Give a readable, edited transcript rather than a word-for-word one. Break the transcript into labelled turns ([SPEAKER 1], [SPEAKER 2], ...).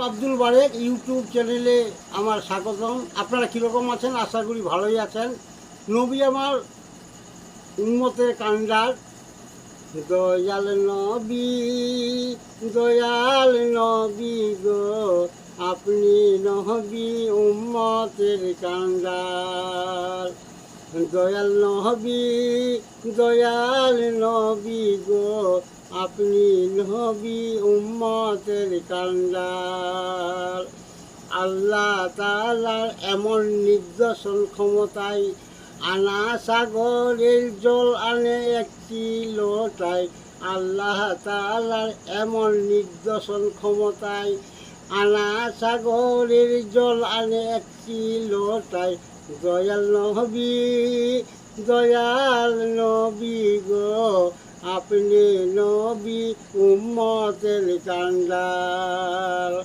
[SPEAKER 1] Abdul Barek YouTube চ্যানেলে আমার স্বাগতম। আপনারা কীরকম আছেন? আশা করি ভালোই আছেন। নবী আমার উম্মতের কান্ডার, দয়াল নবী, দয়াল নবী গো, আপনি নবী উম্মতের কান্ডার। দয়াল নবী, দয়াল নবী গো, আপনি নবী উম্মতের কান্ডার। আল্লাহ তাআলার এমন নিদর্শন ক্ষমতায়, আনা সাগরের জল আনে একটি লোটায়। আল্লাহ তাআলার এমন নিদর্শন ক্ষমতায়, আনা সাগরের জল আনে একটি লোটায়। দয়াল নবী, দয়াল নবী গো, আপনি নবী উম্মতের কান্ডার।